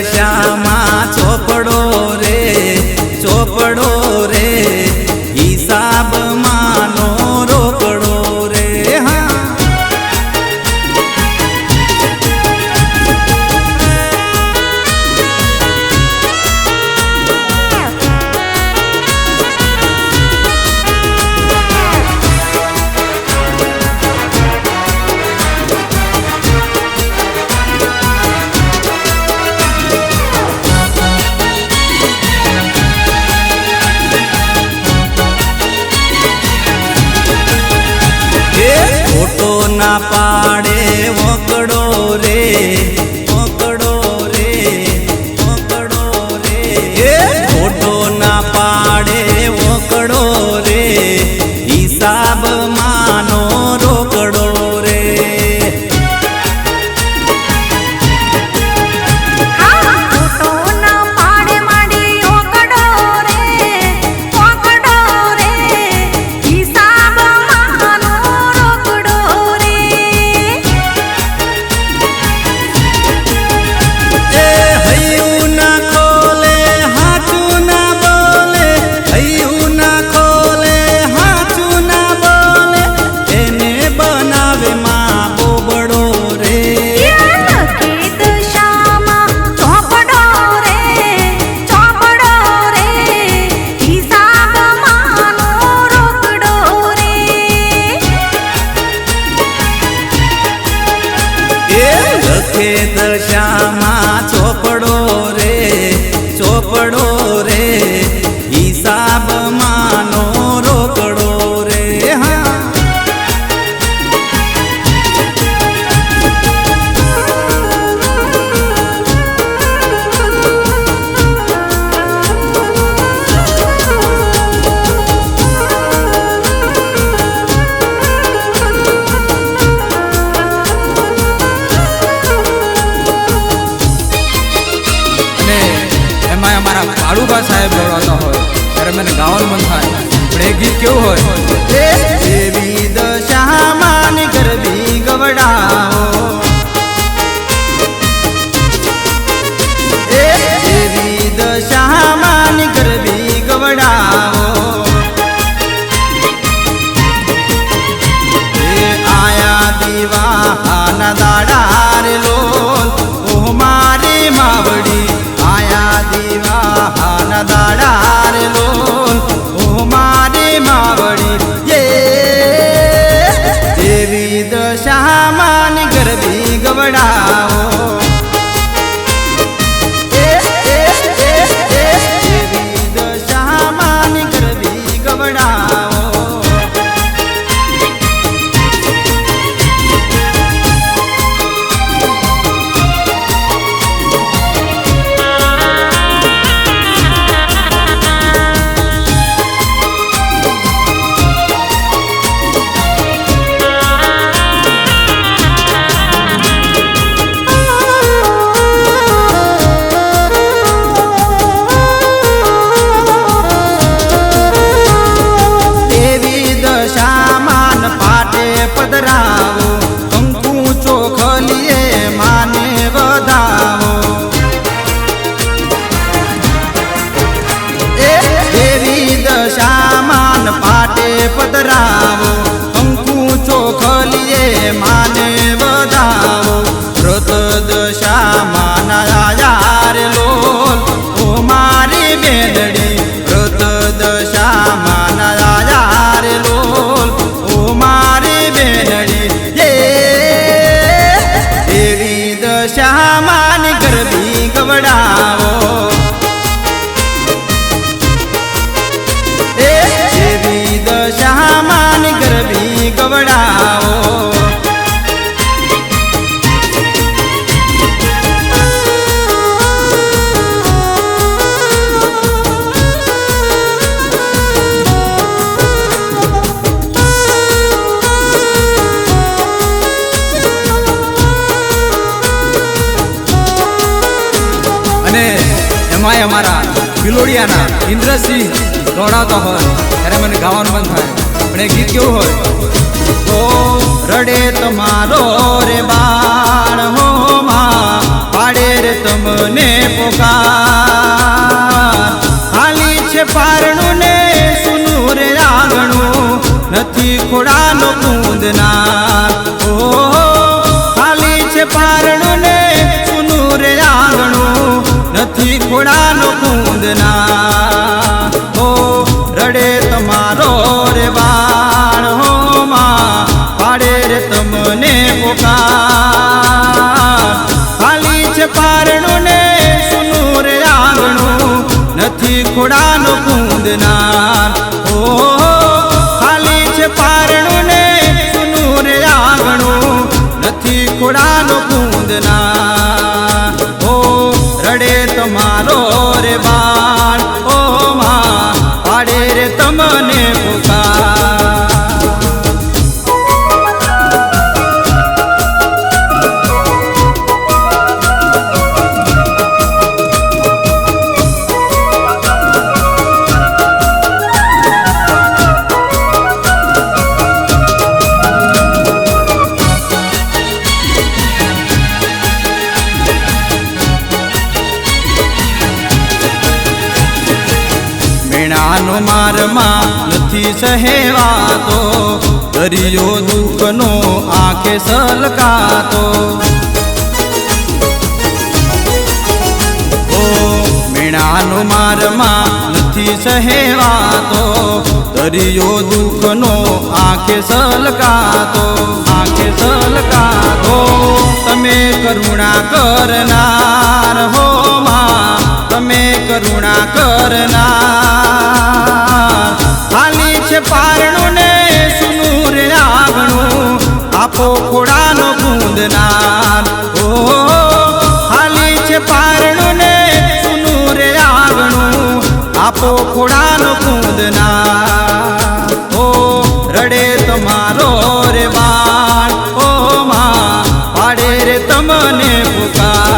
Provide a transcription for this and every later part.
દશામાં ચોપડો રે હિસાબ માનો રોકડો રે હા ખોટો ના પાડે વકડો રે ખોટો ના પાડે વકડો રે હિસાબ માનો રોકડો રે દશામાં ચોપડો રે હિસાબ માનો રોકડો રે હા કાળુબા સાહેબ બોલાવતા હોય ત્યારે મને ગાવાનું મન થાય પણ એ ગીત કેવું હોય દેવી દશામાં ગરબી ગવડાવો દેવી દશામાં ગરબી ગવડાવો આયા દીવાના દાડા રે લોલ ઓહ મારી માવડી આયા દીવાના દાડા રે લોલ ઓહ મારી માવડી દેવી દશામાં ગરબી ગવડાવો દેવી દશામાં ગરબી ગવડાવો પધરાવો કંકુ ચોખલીએ માને વધાવો દેવી દશામાં પાટે પધરાવો કંકુ ચોખલીએ માને વધાવો વ્રત દશામાં આયા રે લોલ ઓ મારી બેનડી વ્રત દશામાં આયા રે લોલ ઓ મારી બેનડી દેવી દશામાં ગરબી ગવડાવો દેવી દશામાં ગરબી ગવડાવો એમાંય અમારા ભિલોડિયાના ઇન્દ્રસિંહ દોડાવતા હોય ત્યારે મને ગાવાનું મન થાય પણ એ ગીત કેવું હોય રડે તમારો રે બાળ હો માં પાડે રે તમને પોકાર હાલી છે પારણું ને સુનું રે આંગણું નથી ખોડાનો કૂંદનાર ઓ હાલી છે પારણું ને સુનું રે આંગણું નથી ખોડાનો કૂંદનાર ઓ રડે તમારો રે બાળ હો માં પાડે રે તમને પોકાર હાલી છે પારણું ને સુનું રે આંગણું નથી ખોડાનો કૂંદનાર ઓ હાલી છે પારણું ને સુનું રે આંગણું નથી ખોડાનો કૂંદનાર ઓ રડે તમારો રે બાળ ઓ માં પાડે રે તમને પોકાર મેણાનો મારમાં નથી સહેવાતો દરિયો દુઃખનો આંખે સલકાતો ઓ મેણાનો મારમાં નથી સહેવાતો દરિયો દુઃખનો આંખે સલકાતો તમે કરુણા કરનાર હો માં તમે કરુણા કરનાર હાલી છે પારણું ને સુનું રે આંગણું આપો ખોડાનો કૂંદનાર ઓ હાલી છે પારણું ને સુનું રે આંગણું આપો ખોડાનો કૂંદનાર ઓ રડે તમારો રે બાળ ઓ માં પાડે રે તમને પુકાર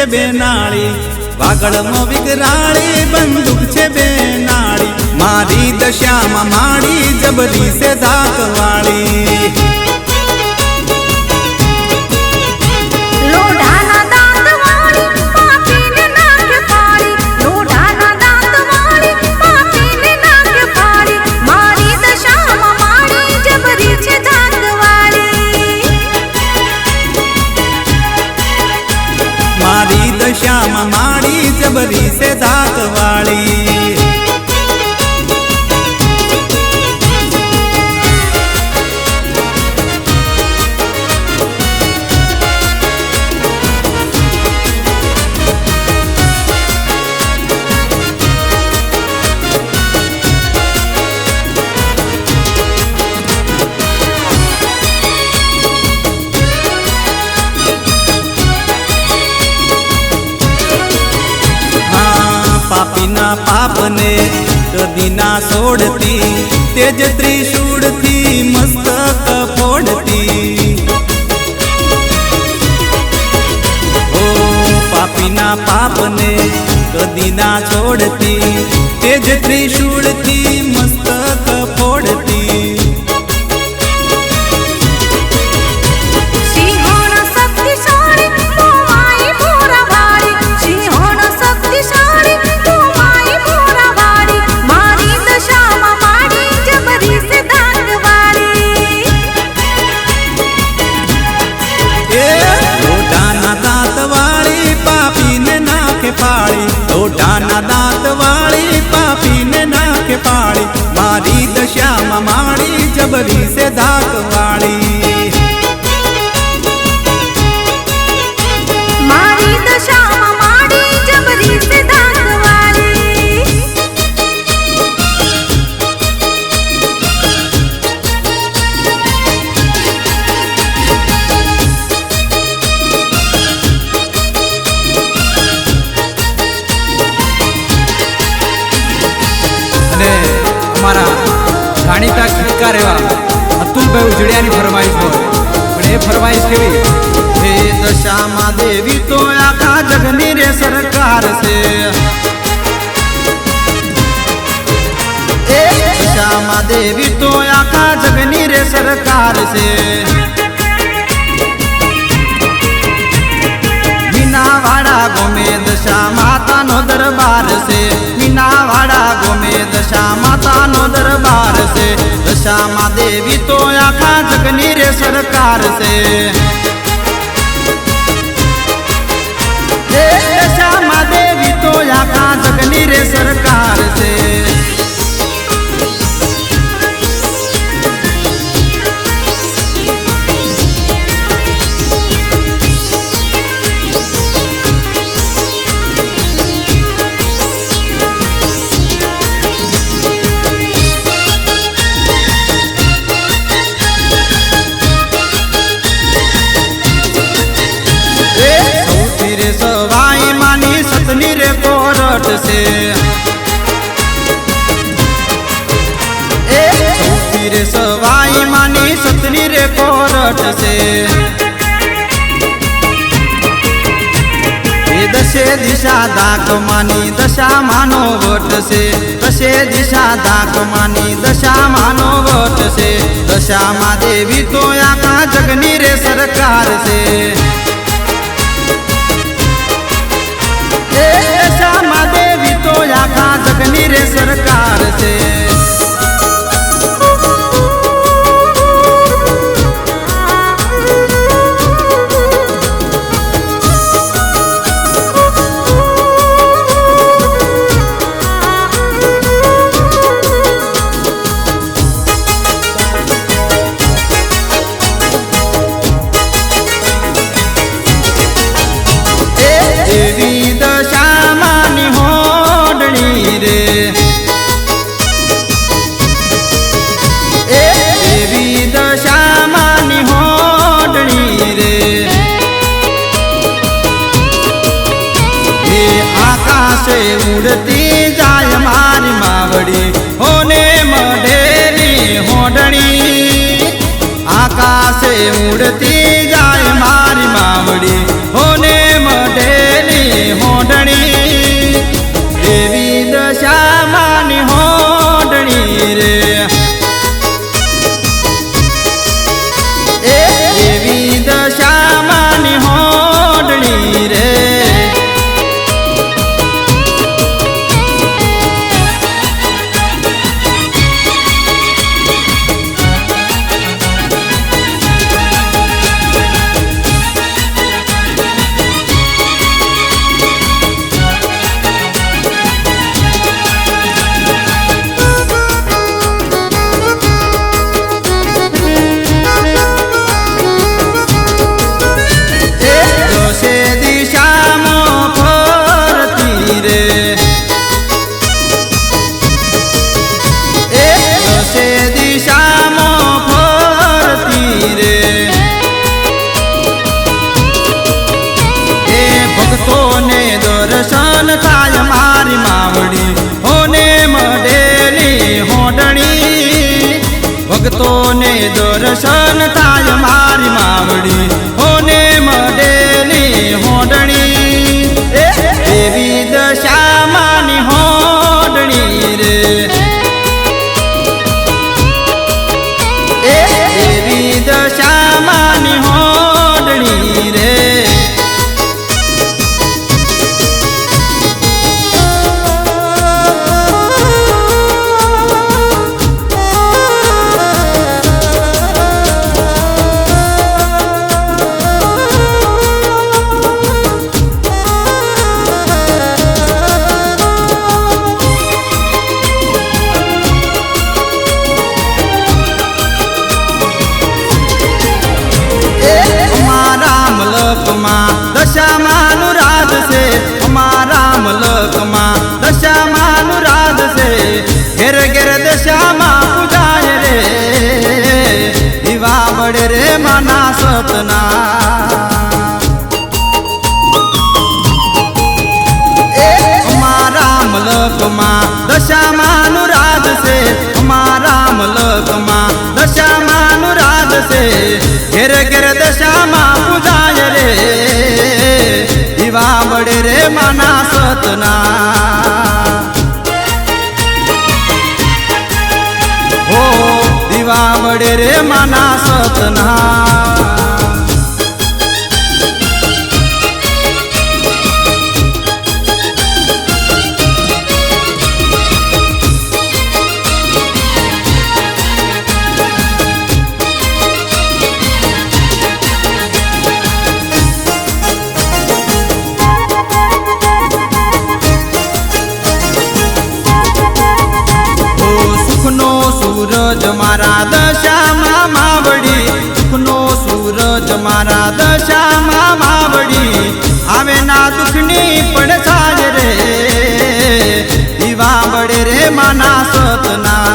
छे बेनाळी, वागळमां विकराळी बंदूक छे बेनाळी। मारी दशामां माड़ी जबरी से धाकवाळी। दशामां माड़ी जबरी से धाकवाळी। पापीना पापने कदी ना सोडती, तेज त्रिशूळ थी मस्तक फोडती। ओ पापीना पापने कदी ना छोडती, तेज त्रिशूळ थी मस्तक फोडती। लोटाना दांत वाली पापी ने नाके पाड़ी, मारी दशामां माड़ी जबरी से धाकवाळी। मारी दशामां माड़ी जबरी से धाकवाळी। अमारा जाणीता गीतकार एवा अतुलभाई उजड़ियानी फरमाईश होय, पण ए फरमाईश केवी? हे दशामां देवी तो आखा जगनी रे सरकार से। ए दशामां देवी तो आखा जगनी रे सरकार से। मीनावाड़ा गोमे दशा माता नो दरबार से। मीनावाड़ा गोमे दशा माता नो दरबार से। दशामां देवी तो आखा जगनी रे सरकार से। दशामां देवी तो आखा जगनी रे सरकार से। सवाई मानी सतनी रे कोरट से। रे सवाई मानी सतनी रे कोरट से। दशे दिशा दाक मानी दशा मानो वट से। दशे दिशा दाक मानी दशा मानो वट से। दशामां देवी तो आखा जगनी रे सरकार से। दशामां देवी तो आखा जगनी रे सरकार से। देवी दशामानी होडणी रे। देवी दशामानी होडणी रे। हे आकाशे उड़ती जाय मारी मावड़ी होने मढेरी होडणी। आकाशे उड़ती जाय मारी मावड़ी होने मढेरी ભક્તોને દર્શન થાય મારી માવડી હોને મડેલી હોડણી એવી દશામાની હોડણી રે એવી દશામાની હોડણી રે દશામાનું રાજ છે અમારા મલકમાં દશામાનું રાજ છે ઘેર ઘેર દશામાં પૂજાય રે દીવા બળે રે માના સતના અમારા મલકમાં દશામાનું રાજ છે અમારા મલકમાં દશામાનું રાજ છે ઘેર ઘેર દશામાં પૂજાય રે દીવા બળે રે માના સતના ઓ દીવા બળે રે માના સતના સૂરજ મારા દશામાં માવડી સુખનો સૂરજ મારા દશામાં માવડી આવે ના દુઃખની પડછાય રે દીવા બળે રે માના સતના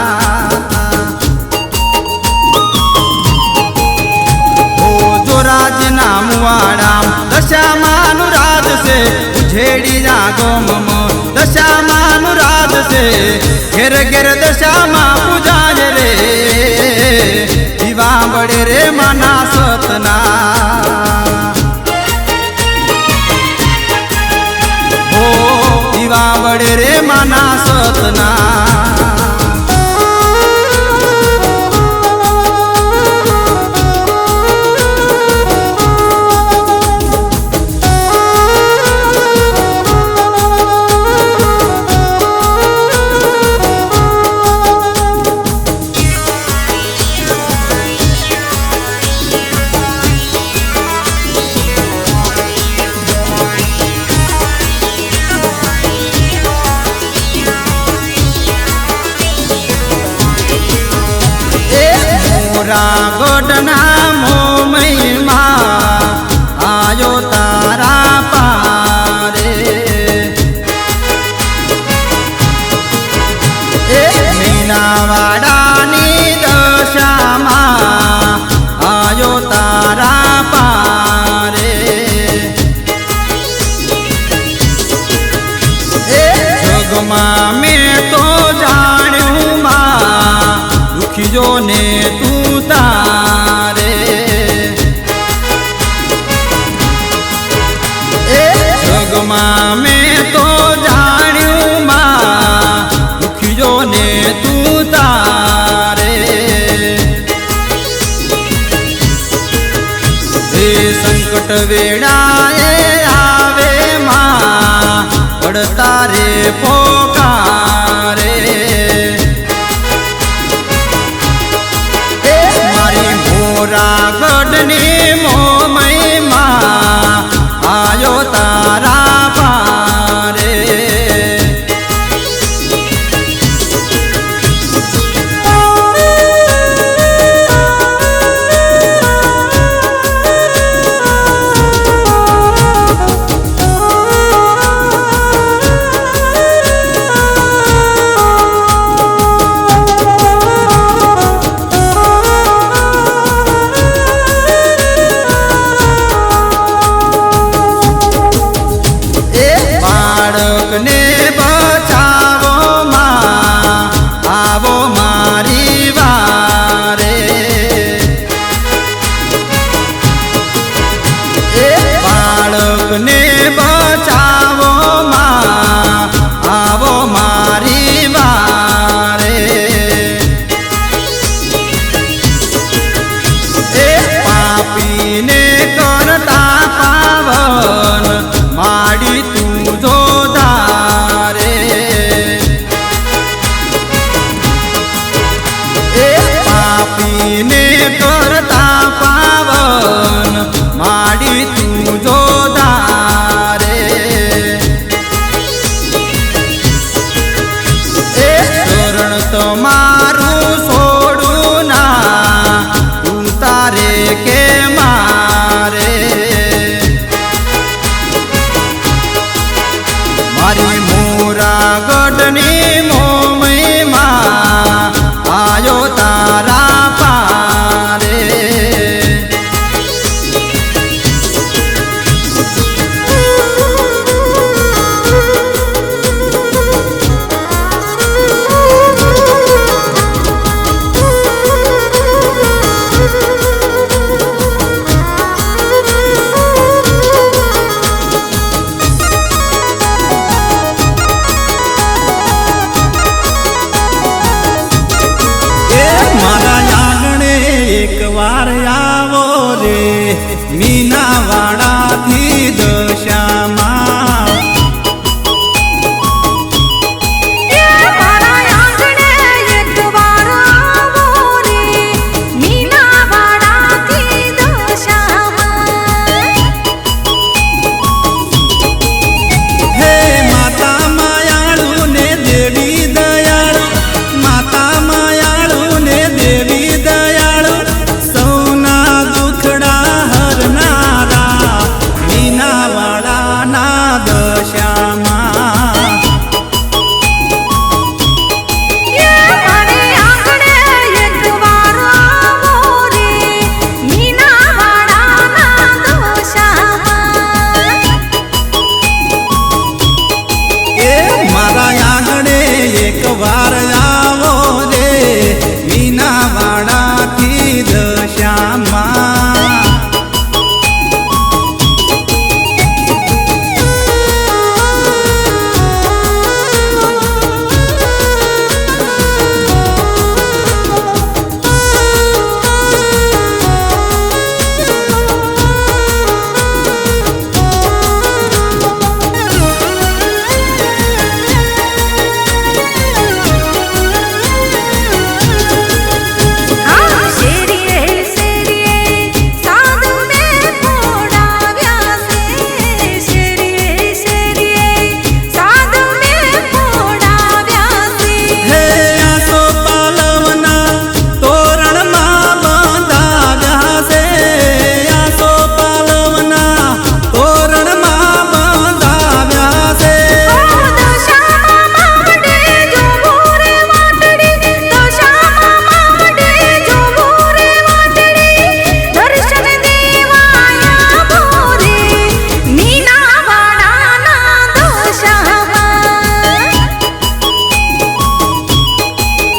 ઓ જોરાજના મુવાડામ દશામાનું રાજ છે ઉજેડી ના ગોમમ દશામાનું રાજ છે ઘેર ઘેર દશામાં પૂજાય રે દીવા બળે રે માના સતના ઓ દીવા બળે રે માના સતના ગોડના મોમયમાં આયો તારા પારે મીનાવાડાની દશામાં આયો તારા પારે જગમાં મેં તો જાણ્યું માં દુખીજો ને તું તારે જગમાં મેં તો જાણ્યું માં દુખીજો ને તું તારે એ સંકટ વેળાએ આવે માં પડતા રે પોકારે ગઢની મોમયમાં આયો તારા પારે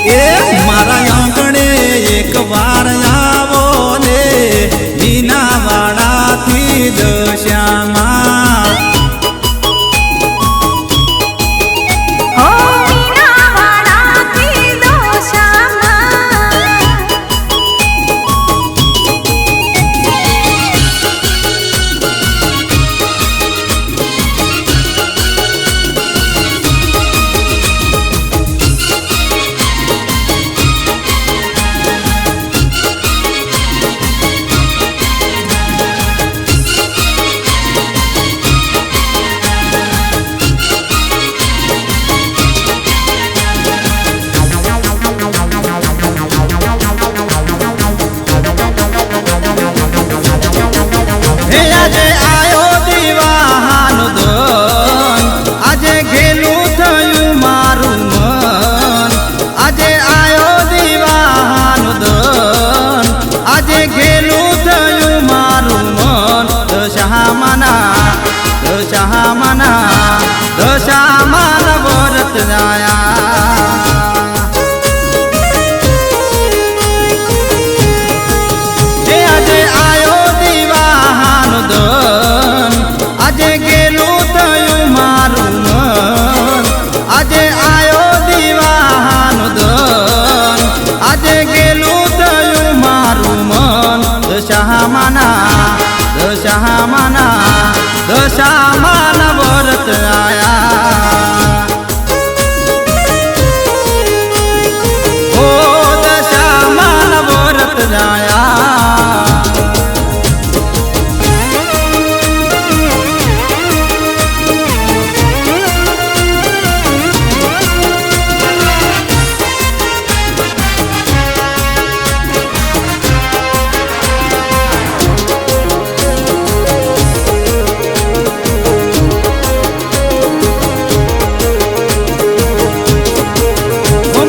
એ મારા આંગણે એક વાર આવો ને મીનાવાડાથી દશામાં હો મીનાવાડાથી દશામાં હે આજે આયો દીવાનો દન આજે ઘેલું થયું મારું મન આજે આયો દીવાનો દન આજે ઘેલું થયું મારું મન દશામાના વરત જાયા હે આજે આયો દીવાનો દન આજે ગેલું થયું મારું મન આજે આયો દીવાનો દન આજે ગેલું થયું મારું મન દશામાના વરત આયા ઓ દશામાના વરત આયા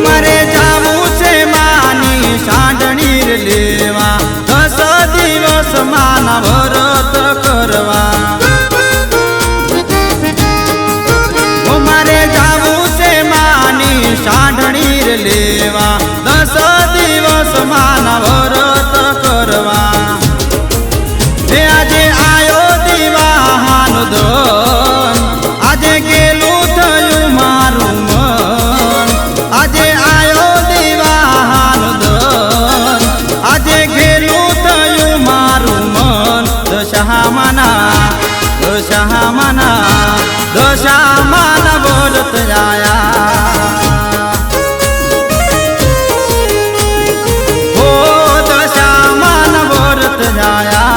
મારે જાવું છે માની સાંડણી લેવા 10 દિવસ માના વ્રત કરવા મારે જાવું છે માની સાંડણી લેવા 10 દિવસ માના વ્રત કરવા હે આજે આયો દીવાનો દન આજે ગેલું થયું મારું મન આજે આયો દીવાનો દન આજે ઘેલું થયું મારું મન દશામાના વરત આયા હો દશામાના વરત આયા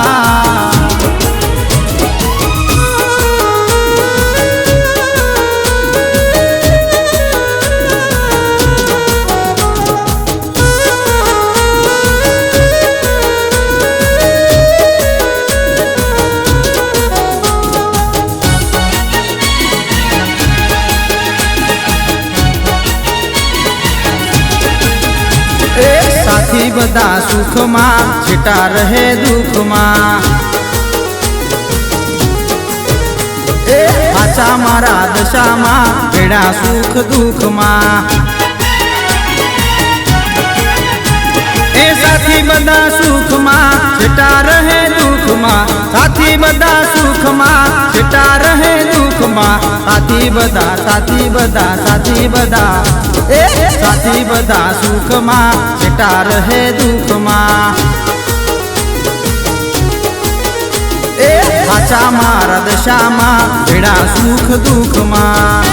સાથી બધા સુખમાં છેટા રહે દુઃખમાં એ પાછા મારા દશામાં ભેડા સુખ દુઃખમાં એ સાથી બધા સુખમાં છેટા રહે દુઃખમાં સાથી બધા સુખમાં છેટા રહે દુઃખમાં સાથી બધા સુખમાં છેટા રહે દુઃખમાં એ પાછા મારા દશામાં ભેડા સુખ દુઃખમાં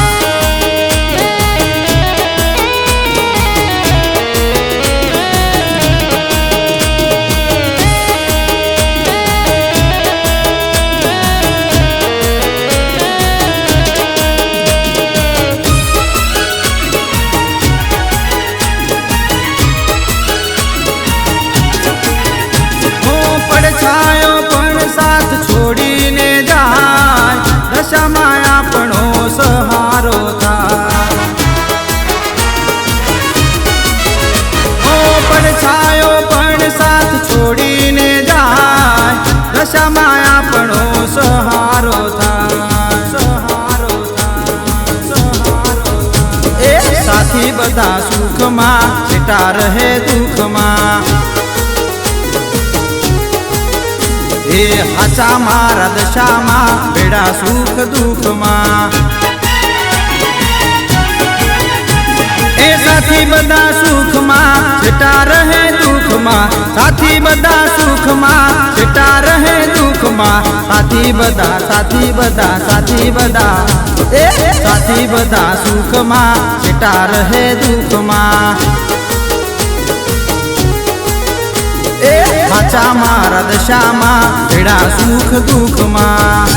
પડછાયો પણ સાથ છોડીને જાય દશામાં આપણો સહારો સુખમાં છેટા રહે દુઃખમાં એ હાચા મારા દશામાં બેડા સુખ દુઃખમાં એ સાથી બધા સુખમાં છેટા રહે દુઃખમાં સાથી બધા સુખમાં છેટા રહે દુઃખમાં સાથી બધા સાથી બધા સાથી બધા એ સાથી બધા સુખમાં છેટા રહે દુઃખમાં એ હાચા મારા દશામાં ભેડા સુખ દુઃખમાં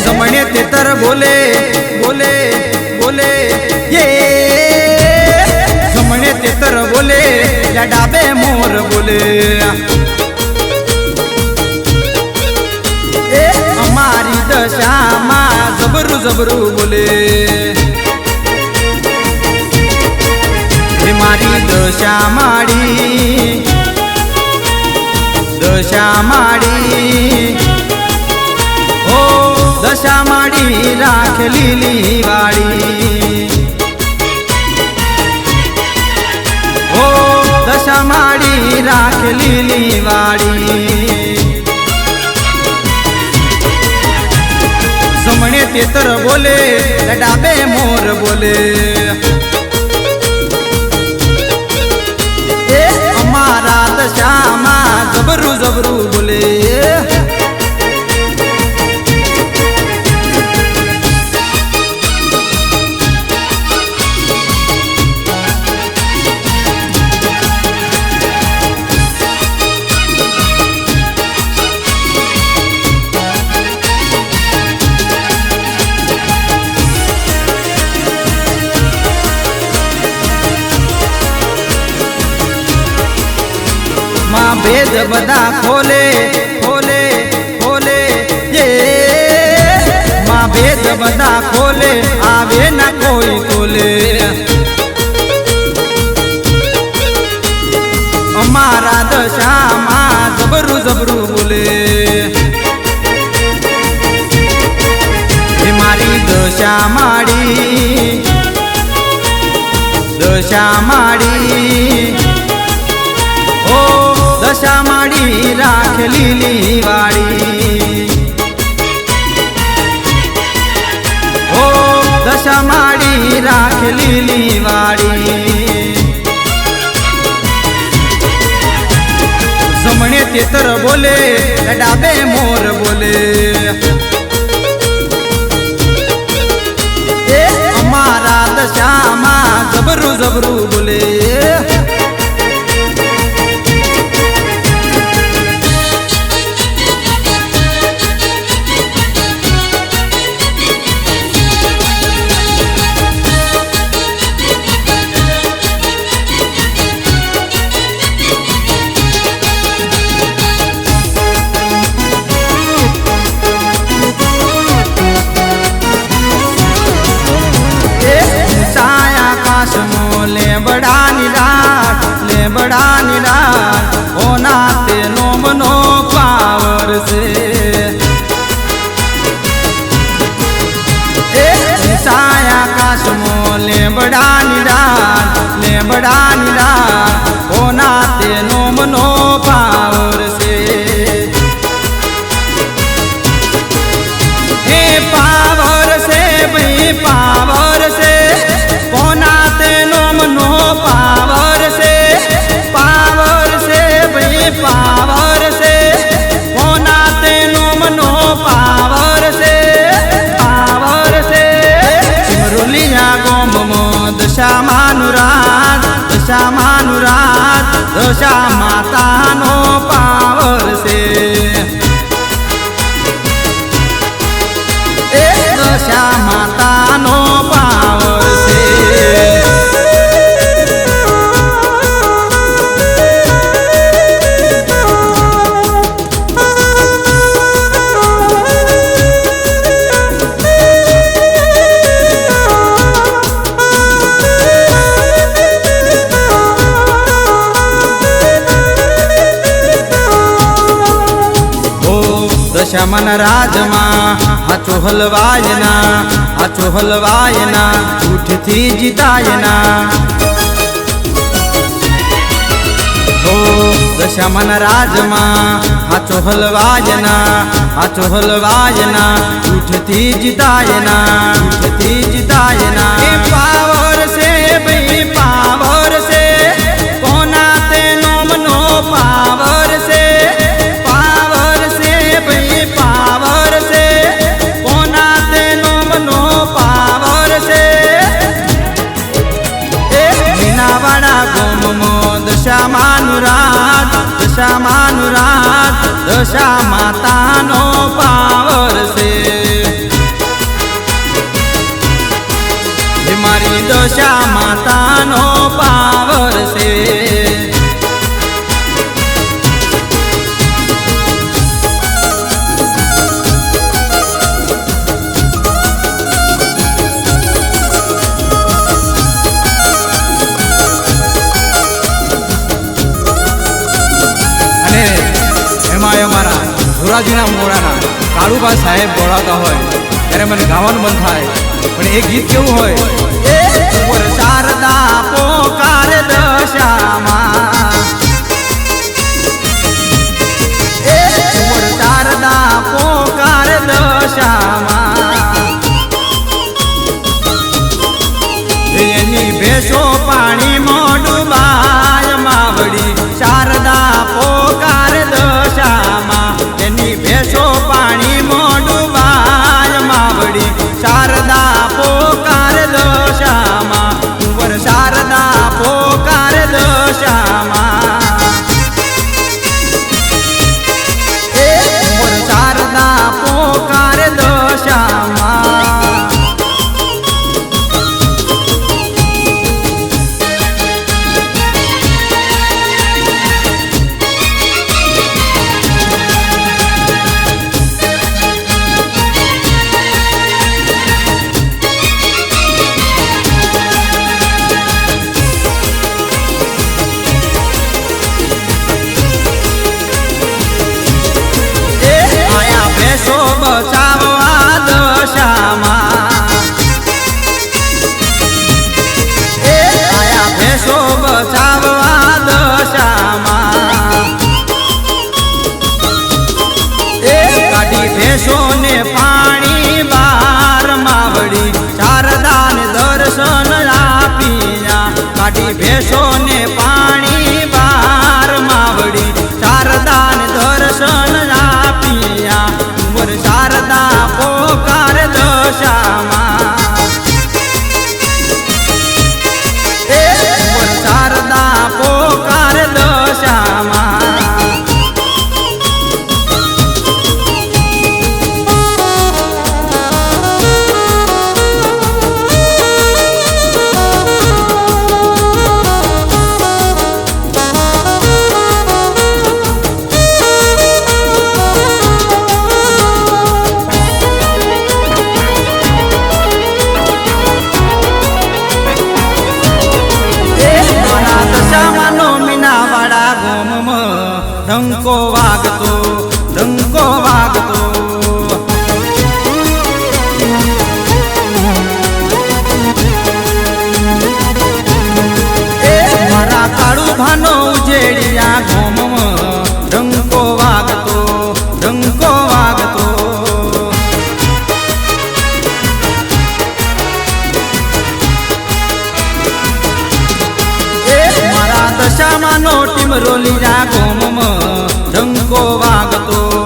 જમણે તેતર બોલે બોલે બોલે ये જમણે તેતર બોલે યા ડાબે મોર બોલે એ અમારી દશામાં જબરું જબરું બોલે એ મારી દશા માડી દશા માડી રાખ લીલી વાળી ઓ દશા માડી રાખ લીલી વાળી જમણે તેતર બોલે ડાબે મોર બોલે એ અમારા દશામાં જબરું જબરું બોલે भेद बदा खोले खोले खोले ये माँ भेद बदा खोले आवे ना कोई खोले અમારા દશામાં જબરું જબરું બોલે એ મારી દશા માડી ઓ દશા માડી રાખ લીલી વાળી ઓ દશા માડી રાખ લીલી વાળી જમણે તેતર બોલે ડાબે મોર બોલે એ અમારા દશામાં જબરું જબરું બોલે લેબડાની રાત ઓના તે નોમનો પાવર છે એ છાયા આકાશમાં લેબડાની રાત ઓના તે નોમનો પાવર છે એ પાવર છે ભાઈ પાવર છે કોના તે નોમનો પાવર છે પાવર છે ભાઈ પાવર છે કોના તે નોમનો પાવર છે સિમરોલિયા ગોમમાં દશા માનુરાત દશા માતાનો પાવર છે એ દશા માતાનો પાવર છે દશામાના રાજમાં હાચો હલવાયના ઉઠથી જીતાયના હો દશામાના રાજમાં હાચો હલવાયના ઉઠથી જીતાયના એ પાવર છે ભાઈ પાવર છે કોના તે નોમનો પાવર છે પાવર છે ભાઈ પાવર છે કોના તે નોમનો પાવર છે એ મીનાવાડા ગોમમાં દશામાનું રાજ દશા માતાનો પાવર છે મારી દશા માતાનો પાવર છે અને એમાં અમારા ધોરાજીના મોરાના કાળુબા સાહેબ બોલાતા હોય ત્યારે મને ગાવાનું મન થાય પણ એ ગીત કેવું હોય ઉપર શારદા પોકાર દશામાં ઉપર શારદા પોકાર દશામાં એની ભેસો પાણીમાં ડૂબાય માવડી શારદા પોકાર દશામાં એની ભેસો પાણીમાં ડૂબાય માવડી શારદા પોકાર દશામાં ઉપર શારદા પોકાર દશામાં ઉપર શારદા પોકાર દશામાં બચાવવા દશામાં આયા ભેસો બચાવવા દશામાં કાઢી ભેસોને પાણી બાર માવડી શારદાને દર્શન આપીયા કાઢી ભેસોને પાણી બાર માવડી શારદાને દર્શન આપીયા શારદા પોકાર દશામાં શારદા પોકાર દશામાં ડંકો વાગતો મારા કાળુભાનો ઉજેડિયા ગોમમાં ડંકો વાગતો મારા દશામાનો ટીમરોલીયા ગોમમાં ડંકો વાગતો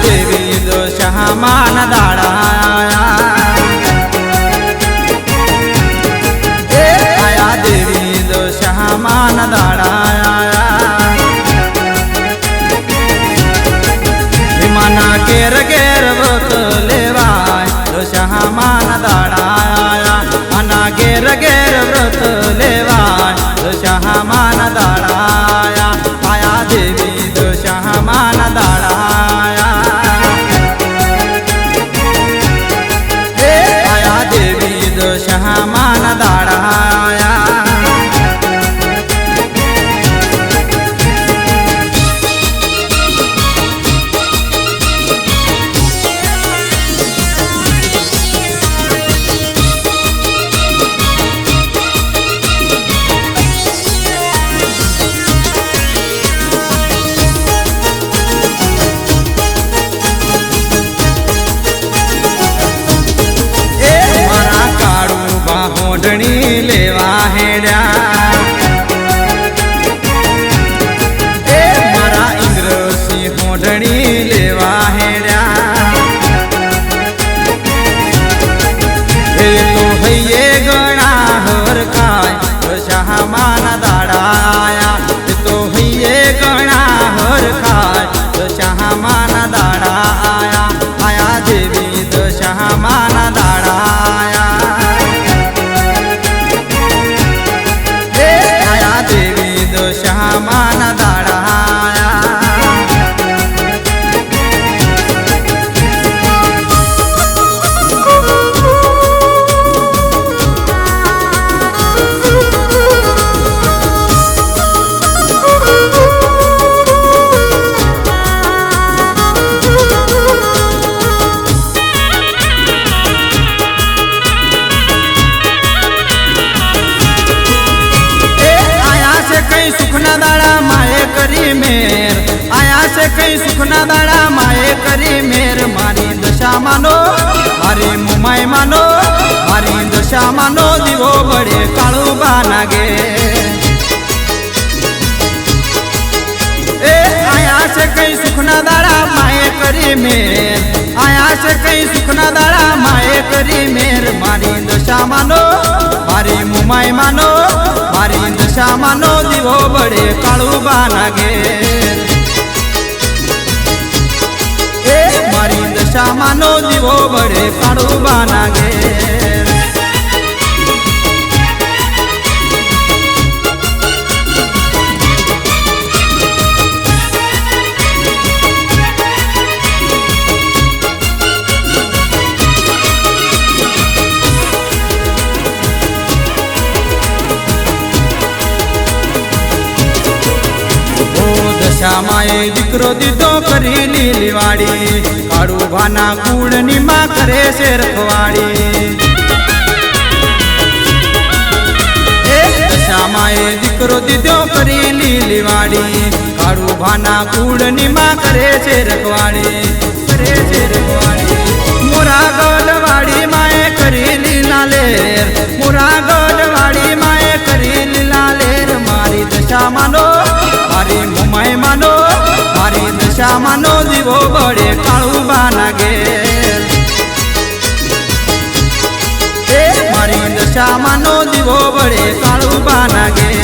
देवी दशामान दाड़ा आया देवी दशामान दाड़ा मना केर केर व्रत लेवाय दशामान दाड़ा मना गेर गेर व्रत लेवाय दशामान दाड़ा आया देवी दशामान दाड़ा आया देवी दशामान दाड़ा होडणी लेवा हेड्या मारा इंद्रसी होडणी लेवा हेड्या हे तो हये गणा हर काय दशामान दाड़ाया हे तो हये गणा हर काय दशामान दाड़ा आया आया देवी दशामान दाड़ा दशामान दाड़ा कई सुखना दाड़ा माए करी मेर आया से कई सुखना दाड़ा माए करी मेर मारी दशा मानो मारी मुमाई मानो मारी दशा मानो दिवो बड़े कालू बानागे आया से कई सुखना दाड़ा माए करी मेर आया से कई सुखना दाड़ा माए करी मेर मारी दशा मानो मारी मुमाई मानो मारी दशा मानो दिवो बड़े कालू बानागे मारी दशा मानो दिवो बड़े कालू बानागे श्यामाए दीकरो दीदो करी लीली वाड़ी काड़ू भाना कूड़नी माँ करे से रखवाड़ी श्यामाए दीकरो दीदो करी लीली वाड़ी काड़ू भाना कूड़नी माँ करे से रखवाड़ी मोरा गौलवाड़ी माए करी लीला लेर मोरा गौलवाड़ी माए करी लीला लेर मारी दशा मानो मारी मुमाई मानो मारी दशा मानो दिवो बड़े कालू बानागे मारी दशा मानो दिवो बड़े कालू बानागे